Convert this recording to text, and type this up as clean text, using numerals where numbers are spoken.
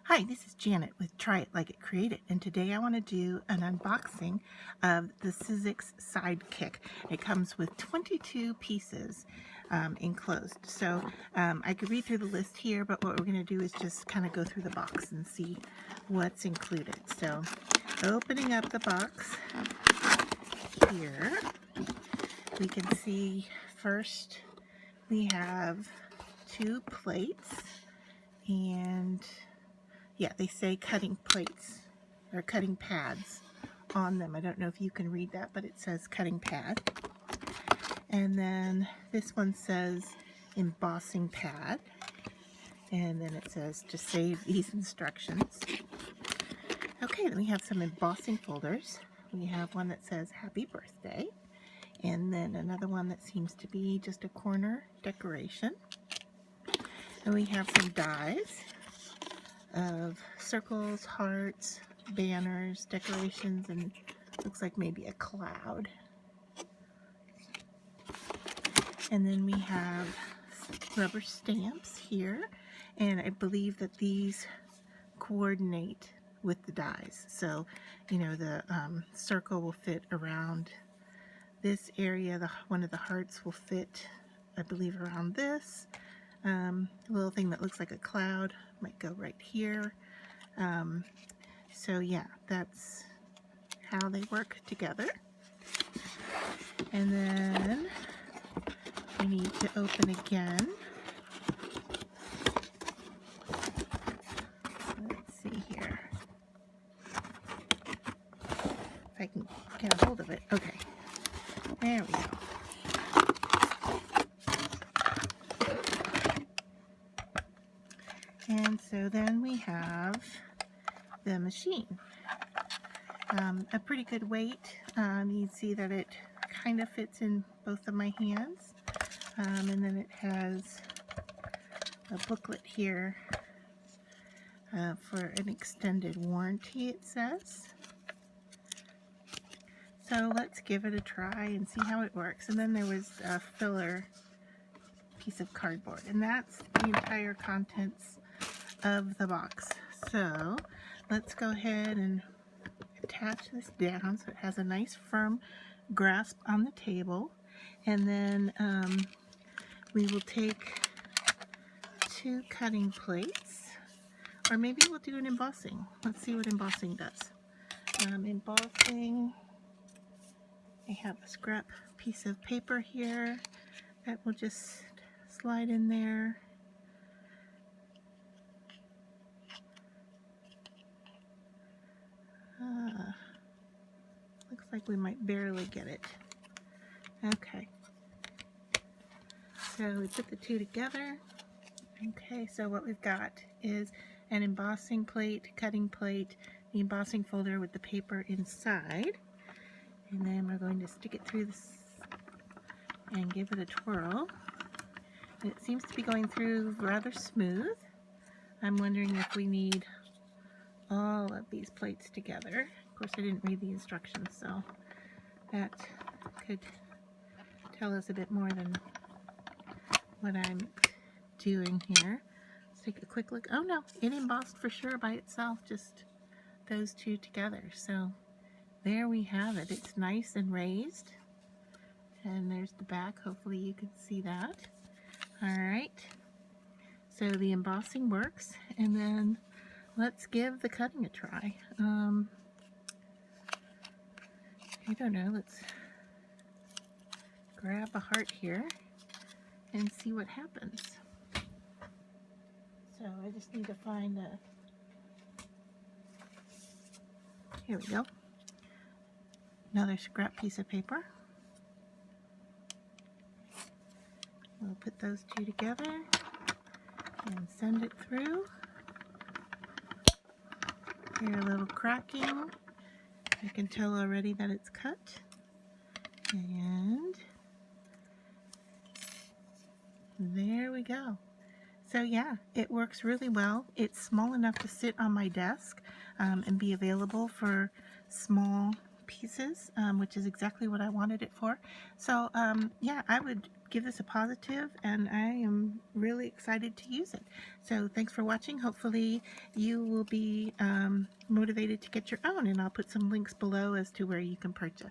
Hi, this is Janet with Try It Like It Create It, and today I want to do an unboxing of the Sizzix Sidekick. It comes with 22 pieces enclosed. So I could read through the list here, but what we're going to do is just kind of go through the box and see what's included. So opening up the box here, we can see first we have 2 plates, and yeah, they say cutting plates or cutting pads on them. I don't know if you can read that, but it says cutting pad. And then this one says embossing pad. And then it says to save these instructions. Okay, then we have some embossing folders. We have one that says happy birthday. And then another one that seems to be just a corner decoration. And we have some dies of circles, hearts, banners, decorations, and looks like maybe a cloud. And then we have rubber stamps here, and I believe that these coordinate with the dies. So, you know, the circle will fit around this area. One of the hearts will fit, I believe, around this. A little thing that looks like a cloud might go right here. So yeah, that's how they work together. And then we need to open again. Let's see here if I can get a hold of it. Okay, there we go. And so then we have the machine. A pretty good weight. You can see that it kind of fits in both of my hands. And then it has a booklet here for an extended warranty, it says. So let's give it a try and see how it works. And then there was a filler piece of cardboard, and that's the entire contents of the box. So let's go ahead and attach this down so it has a nice firm grasp on the table. And then we will take 2 cutting plates, or maybe we'll do an embossing. Let's see what embossing does. Embossing, I have a scrap piece of paper here that will just slide in there. Looks like we might barely get it. Okay. So we put the 2 together. Okay, so what we've got is an embossing plate, cutting plate, the embossing folder with the paper inside. And then we're going to stick it through this and give it a twirl. And it seems to be going through rather smooth. I'm wondering if we need all of these plates together. Of course, I didn't read the instructions, so that could tell us a bit more than what I'm doing here. Let's take a quick look. Oh no, it embossed for sure by itself, just those 2 together. So there we have it. It's nice and raised. And there's the back. Hopefully you can see that. Alright, so the embossing works, and then let's give the cutting a try. I don't know, let's grab a heart here and see what happens. So I just need to find a, here we go, another scrap piece of paper. We'll put those 2 together and send it through. Hear a little cracking. I can tell already that it's cut. And there we go. So yeah, it works really well. It's small enough to sit on my desk and be available for small pieces, which is exactly what I wanted it for. So yeah, I would give this a positive, and I am really excited to use it. So thanks for watching. Hopefully you will be motivated to get your own, and I'll put some links below as to where you can purchase.